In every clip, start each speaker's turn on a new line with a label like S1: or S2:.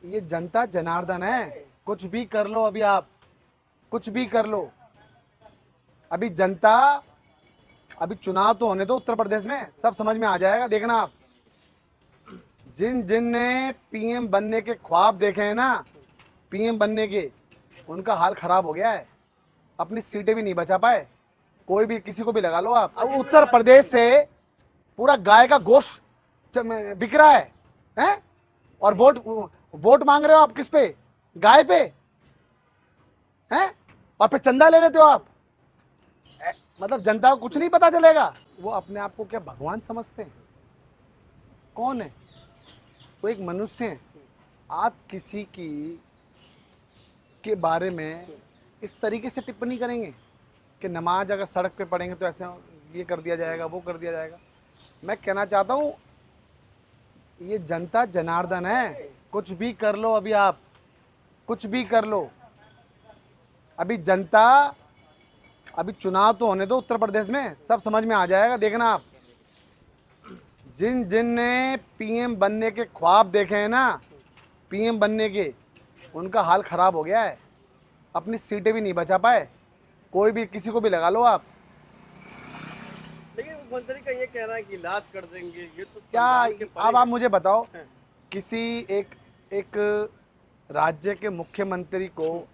S1: ये जनता जनार्दन है। कुछ भी कर लो, अभी आप कुछ भी कर लो। अभी जनता, अभी चुनाव तो होने दो उत्तर प्रदेश में, सब समझ में आ जाएगा, देखना आप। जिन जिन ने पीएम बनने के ख्वाब देखे हैं ना, पीएम बनने के, उनका हाल खराब हो गया है। अपनी सीटें भी नहीं बचा पाए। कोई भी, किसी को भी लगा लो आप। अब उत्तर प्रदेश से पूरा गाय का गोश्त बिक रहा है? और वोट वोट मांग रहे हो आप किस पे? गाय पे हैं? और फिर चंदा ले लेते हो आप। मतलब जनता को कुछ नहीं पता चलेगा। वो अपने आप को क्या भगवान समझते हैं? कौन है वो? एक मनुष्य है। आप किसी की के बारे में इस तरीके से टिप्पणी करेंगे कि नमाज अगर सड़क पे पढ़ेंगे तो ऐसे ये कर दिया जाएगा, वो कर दिया जाएगा। मैं कहना चाहता हूँ, ये जनता जनार्दन है। कुछ भी कर लो, अभी आप कुछ भी कर लो। अभी जनता, अभी चुनाव तो होने दो उत्तर प्रदेश में, सब समझ में आ जाएगा, देखना आप। जिन जिन ने पीएम बनने के ख्वाब देखे हैं ना, पीएम बनने के, उनका हाल खराब हो गया है। अपनी सीटें भी नहीं बचा पाए। कोई भी, किसी को भी लगा लो आप।
S2: लेकिन मुख्यमंत्री का ये कहना है कि इलाज कर देंगे, ये तो
S1: क्या?
S2: संविधान के परे
S1: अब आप
S2: है।
S1: मुझे बताओ,
S2: हैं।
S1: किसी एक एक राज्य के मुख्यमंत्री को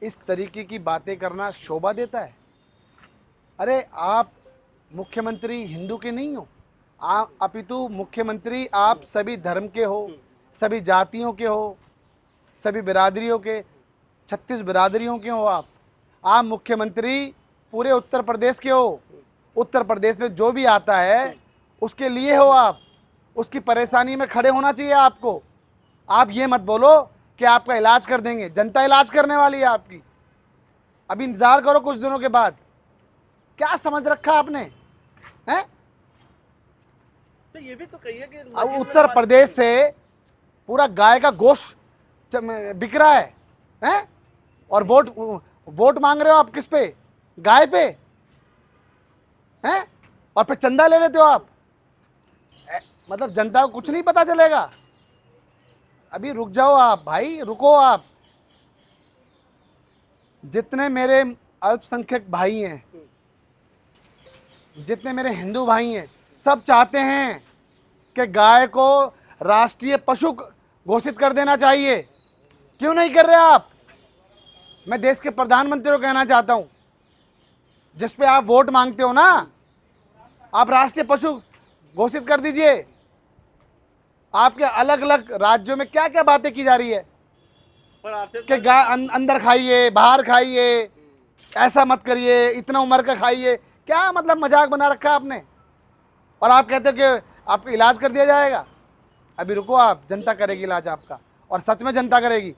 S1: इस तरीके की बातें करना शोभा देता है? अरे आप मुख्यमंत्री हिंदू के नहीं हो, आप अपितु मुख्यमंत्री आप सभी धर्म के हो, सभी जातियों के हो, सभी बिरादरियों के, 36 बिरादरियों के हो आप मुख्यमंत्री पूरे उत्तर प्रदेश के हो। उत्तर प्रदेश में जो भी आता है उसके लिए हो आप। उसकी परेशानी में खड़े होना चाहिए आपको। आप ये मत बोलो कि आपका इलाज कर देंगे। जनता इलाज करने वाली है आपकी। अभी इंतजार करो कुछ दिनों के बाद। क्या समझ रखा आपने? हैं?
S2: तो ये भी तो कहिए कि
S1: अब
S2: मस्जिद में
S1: उत्तर
S2: नमाज
S1: प्रदेश से पूरा गाय का गोश्त बिक रहा है? और वोट मांग रहे हो आप किस पे? गाय पे हैं? और फिर चंदा ले लेते हो आप। मतलब जनता को कुछ नहीं पता चलेगा। अभी रुक जाओ आप भाई, रुको आप। जितने मेरे अल्पसंख्यक भाई हैं, जितने मेरे हिंदू भाई हैं, सब चाहते हैं कि गाय को राष्ट्रीय पशु घोषित कर देना चाहिए। क्यों नहीं कर रहे आप? मैं देश के प्रधानमंत्री को कहना चाहता हूं, जिस पे आप वोट मांगते हो ना, आप राष्ट्रीय पशु घोषित कर दीजिए। आपके अलग अलग राज्यों में क्या क्या बातें की जा रही है
S2: पर आरसीएस
S1: कि गाय अंदर खाइए, बाहर खाइए, ऐसा मत करिए, इतना उम्र का खाइए। क्या मतलब मजाक बना रखा है आपने? और आप कहते हो कि आपका इलाज कर दिया जाएगा। अभी रुको आप, जनता करेगी इलाज आपका, और सच में जनता करेगी।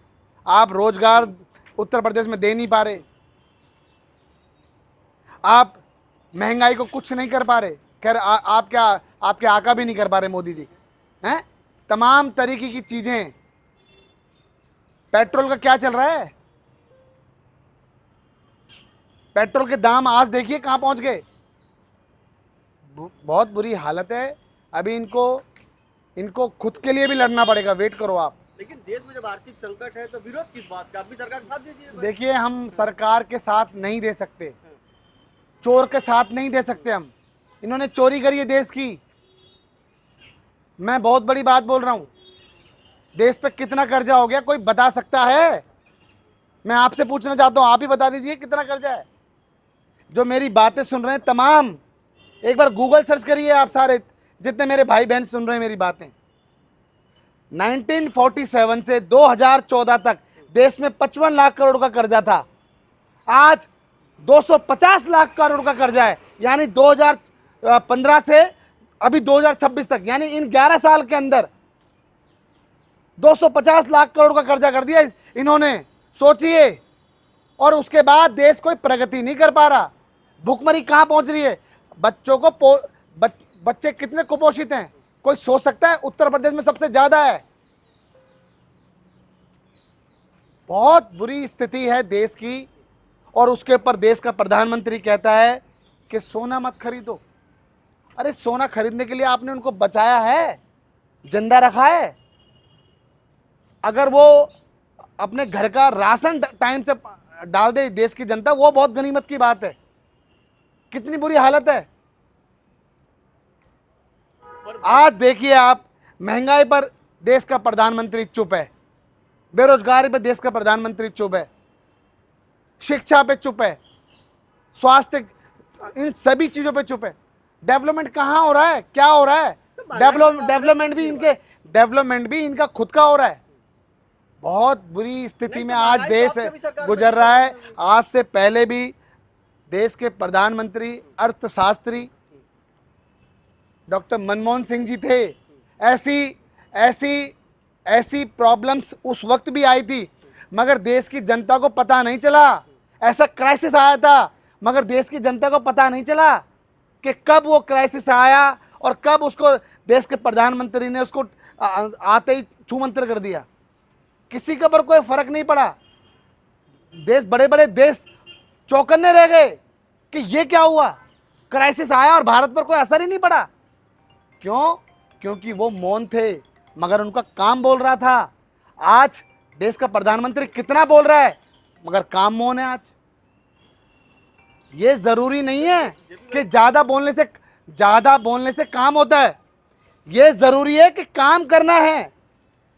S1: आप रोजगार उत्तर प्रदेश में दे नहीं पा रहे, आप महंगाई को कुछ नहीं कर पा रहे। खैर आप क्या, आपके आका भी नहीं कर पा रहे मोदी जी हैं? तमाम तरीके की चीजें। पेट्रोल का क्या चल रहा है? पेट्रोल के दाम आज देखिए कहां पहुंच गए। बहुत बुरी हालत है। अभी इनको इनको खुद के लिए भी लड़ना पड़ेगा। वेट करो आप।
S2: लेकिन देश में जब आर्थिक संकट है तो विरोध किस बात का? आप भी सरकार का साथ दीजिए।
S1: देखिए, हम सरकार के साथ नहीं दे सकते, चोर के साथ नहीं दे सकते हम। इन्होंने चोरी करी है देश की। मैं बहुत बड़ी बात बोल रहा हूं। देश पे कितना कर्जा हो गया, कोई बता सकता है? मैं आपसे पूछना चाहता हूं, आप ही बता दीजिए कितना कर्जा है। जो मेरी बातें सुन रहे हैं तमाम, एक बार गूगल सर्च करिए आप सारे, जितने मेरे भाई बहन सुन रहे हैं मेरी बातें। 1947 से 2014 तक देश में 55 लाख करोड़ का कर्जा था। आज 250 लाख करोड़ का कर्जा है। यानी 2015 से अभी 2026 तक, यानी इन 11 साल के अंदर 250 लाख करोड़ का कर्जा कर दिया इन्होंने। सोचिए। और उसके बाद देश कोई प्रगति नहीं कर पा रहा। भुखमरी कहां पहुंच रही है? बच्चों को बच्चे कितने कुपोषित हैं, कोई सोच सकता है? उत्तर प्रदेश में सबसे ज्यादा है। बहुत बुरी स्थिति है देश की। और उसके ऊपर देश का प्रधानमंत्री कहता है कि सोना मत खरीदो। अरे सोना खरीदने के लिए आपने उनको बचाया है, जिंदा रखा है? अगर वो अपने घर का राशन टाइम से डाल दे देश की जनता, वो बहुत गनीमत की बात है। कितनी बुरी हालत है। आज देखिए आप, महंगाई पर देश का प्रधानमंत्री चुप है, बेरोजगारी पर देश का प्रधानमंत्री चुप है, शिक्षा पे चुप है, स्वास्थ्य, इन सभी चीजों पे चुप है। डेवलपमेंट कहाँ हो रहा है, क्या हो रहा है? डेवलपमेंट भी इनका खुद का हो रहा है। बहुत बुरी स्थिति में आज देश गुजर रहा है। आज से पहले भी देश के प्रधानमंत्री अर्थशास्त्री डॉक्टर मनमोहन सिंह जी थे। ऐसी ऐसी ऐसी प्रॉब्लम्स उस वक्त भी आई थी, मगर देश की जनता को पता नहीं चला। ऐसा क्राइसिस आया था, मगर देश की जनता को पता नहीं चला कि कब वो क्राइसिस आया और कब उसको देश के प्रधानमंत्री ने उसको आते ही छूमंतर कर दिया। किसी के ऊपर कोई फर्क नहीं पड़ा। देश, बड़े बड़े देश चौकन्ने रह गए कि ये क्या हुआ, क्राइसिस आया और भारत पर कोई असर ही नहीं पड़ा। क्यों? क्योंकि वो मौन थे, मगर उनका काम बोल रहा था। आज देश का प्रधानमंत्री कितना बोल रहा है, मगर काम मौन है। आज ये जरूरी नहीं है कि ज्यादा बोलने से काम होता है। ये जरूरी है कि काम करना है।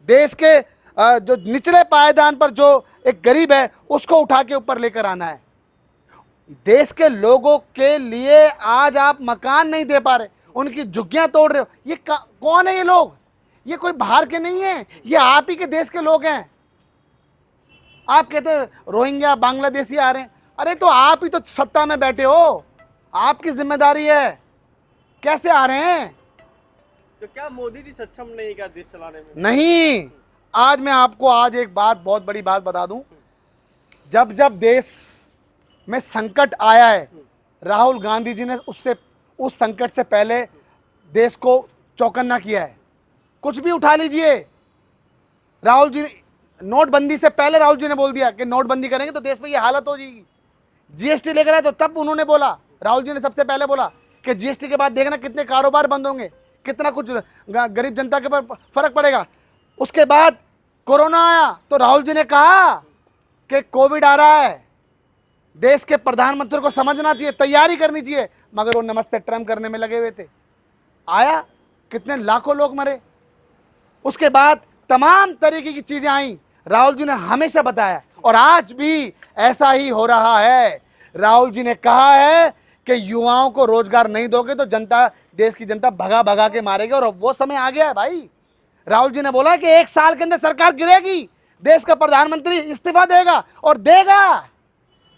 S1: देश के जो निचले पायदान पर जो एक गरीब है, उसको उठा के ऊपर लेकर आना है। देश के लोगों के लिए आज आप मकान नहीं दे पा रहे, उनकी झुग्गियां तोड़ रहे हो। ये कौन है ये लोग? ये कोई बाहर के नहीं है, ये आप ही के देश के लोग हैं। आप कहते हैं रोहिंग्या बांग्लादेशी आ रहे हैं, अरे तो आप ही तो सत्ता में बैठे हो, आपकी जिम्मेदारी है। कैसे आ रहे हैं?
S2: तो क्या मोदी जी सक्षम नहीं क्या देश चलाने में?
S1: नहीं। आज मैं आपको आज एक बात, बहुत बड़ी बात बता दूं। जब जब देश में संकट आया है, राहुल गांधी जी ने उस संकट से पहले देश को चौकन्ना किया है। कुछ भी उठा लीजिए, राहुल जी ने नोटबंदी से पहले राहुल जी ने बोल दिया कि नोटबंदी करेंगे तो देश में ये हालत हो जाएगी। जीएसटी लेकर आए तो तब उन्होंने बोला, राहुल जी ने सबसे पहले बोला कि जीएसटी के बाद देखना कितने कारोबार बंद होंगे, कितना कुछ गरीब जनता के ऊपर फर्क पड़ेगा। उसके बाद कोरोना आया तो राहुल जी ने कहा कि कोविड आ रहा है, देश के प्रधानमंत्री को समझना चाहिए, तैयारी करनी चाहिए, मगर वो नमस्ते ट्रम्प करने में लगे हुए थे। आया, कितने लाखों लोग मरे। उसके बाद तमाम तरीके की चीजें आई, राहुल जी ने हमेशा बताया, और आज भी ऐसा ही हो रहा है। राहुल जी ने कहा है कि युवाओं को रोजगार नहीं दोगे तो जनता, देश की जनता भगा भगा के मारेगी, और वो समय आ गया है भाई। राहुल जी ने बोला कि 1 साल के अंदर सरकार गिरेगी, देश का प्रधानमंत्री इस्तीफा देगा, और देगा,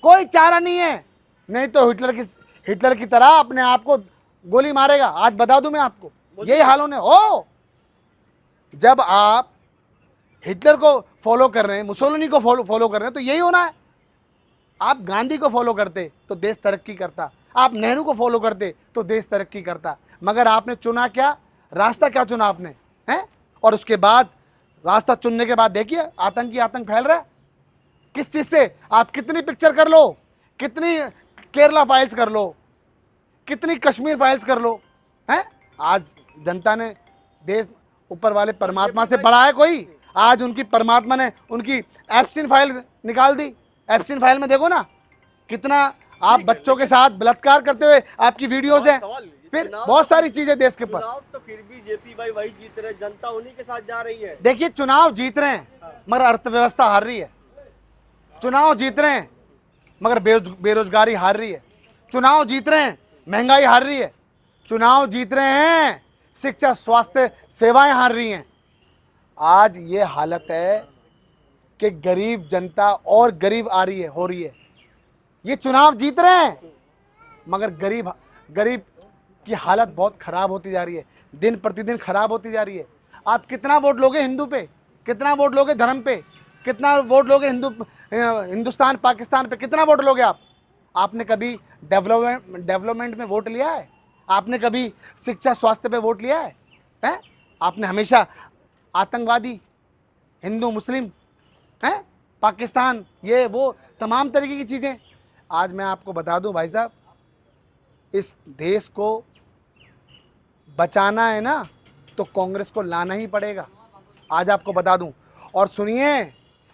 S1: कोई चारा नहीं है। नहीं तो हिटलर की तरह अपने आप को गोली मारेगा। आज बता दूं मैं आपको, यही हाल होने हो। जब आप हिटलर को फॉलो कर रहे हैं, मुसोलिनी को फॉलो कर रहे हैं, तो यही होना है। आप गांधी को फॉलो करते तो देश तरक्की करता, आप नेहरू को फॉलो करते तो देश तरक्की करता, मगर आपने चुना क्या? रास्ता क्या चुना आपने, हैं? और उसके बाद रास्ता चुनने के बाद देखिए आतंक फैल रहा है। किस चीज से? आप कितनी पिक्चर कर लो, कितनी केरला फाइल्स कर लो, कितनी कश्मीर फाइल्स कर लो, हैं? आज जनता ने, देश ऊपर वाले परमात्मा से बड़ा है कोई? आज उनकी परमात्मा ने उनकी एप्स्टीन फाइल निकाल दी। एप्स्टीन फाइल में देखो ना, कितना आप बच्चों के साथ बलात्कार करते हुए आपकी वीडियोस हैं, फिर बहुत सारी चीजें देश के ऊपर।
S2: तो फिर भी जेपी भाई वही जीत रहे, जनता उन्हीं के साथ जा रही है।
S1: देखिए, चुनाव जीत रहे हैं मगर अर्थव्यवस्था हार रही है। चुनाव जीत रहे हैं मगर बेरोजगारी हार रही है। चुनाव जीत रहे हैं, महंगाई हार रही है। चुनाव जीत रहे हैं, शिक्षा स्वास्थ्य सेवाएं हार रही हैं। आज ये हालत है कि गरीब जनता और गरीब हो रही है। ये चुनाव जीत रहे हैं मगर गरीब की हालत बहुत खराब होती जा रही है, दिन प्रतिदिन खराब होती जा रही है। आप कितना वोट लोगे हिंदू पे, कितना वोट लोगे धर्म पे, कितना वोट लोगे हिंदुस्तान पाकिस्तान पे, कितना वोट लोगे आप? आपने कभी डेवलपमेंट में वोट लिया है? आपने कभी शिक्षा स्वास्थ्य पे वोट लिया है? हैं? आपने हमेशा आतंकवादी, हिंदू मुस्लिम, हैं, पाकिस्तान, ये वो तमाम तरीके की चीज़ें। आज मैं आपको बता दूं भाई साहब, इस देश को बचाना है ना तो कांग्रेस को लाना ही पड़ेगा। आज आपको बता दूं, और सुनिए,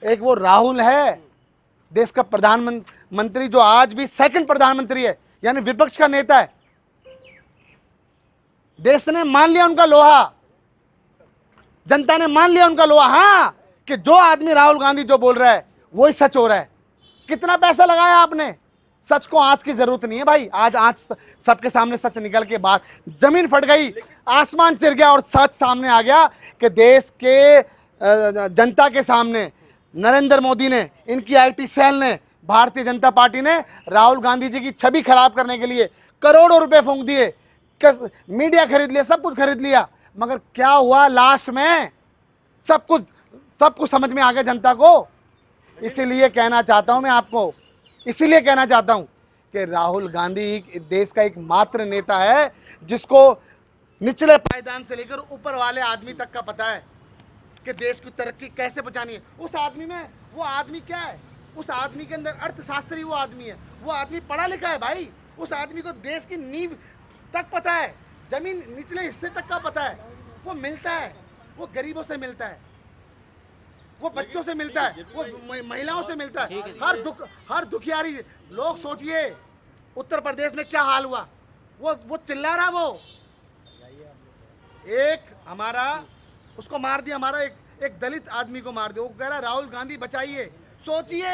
S1: एक वो राहुल है देश का प्रधानमंत्री, जो आज भी सेकंड प्रधानमंत्री है, यानी विपक्ष का नेता है। देश ने मान लिया उनका लोहा, जनता ने मान लिया उनका लोहा। हाँ, कि जो आदमी राहुल गांधी जो बोल रहा है वही सच हो रहा है। कितना पैसा लगाया आपने, सच को आंच की जरूरत नहीं है भाई। आज सबके सामने सच निकल के बात, जमीन फट गई, आसमान चिर गया और सच सामने आ गया कि देश के जनता के सामने नरेंद्र मोदी ने, इनकी आईटी सेल ने, भारतीय जनता पार्टी ने राहुल गांधी जी की छवि खराब करने के लिए करोड़ों रुपए फूंक दिए, मीडिया खरीद लिया, सब कुछ खरीद लिया। मगर क्या हुआ लास्ट में, सब कुछ समझ में आ गया जनता को। इसीलिए कहना चाहता हूं मैं आपको, इसीलिए कहना चाहता हूं कि राहुल गांधी देश का एक मात्र नेता है जिसको निचले पायदान से लेकर ऊपर वाले आदमी तक का पता है कि देश की तरक्की कैसे पहुंचानी है। उस आदमी में, वो आदमी क्या है, उस आदमी के अंदर अर्थशास्त्री वो आदमी है, वो आदमी पढ़ा लिखा है भाई। उस आदमी को देश की नींव तक पता है, जमीन निचले हिस्से तक का पता है। वो मिलता है, वो गरीबों से मिलता है, वो बच्चों से मिलता है, वो महिलाओं से मिलता है, हर दुखियारी। लोग सोचिए उत्तर प्रदेश में क्या हाल हुआ, वो चिल्ला रहा, वो एक हमारा उसको मार दिया, हमारा एक दलित आदमी को मार दिया, वो कह रहा राहुल गांधी बचाइए। सोचिए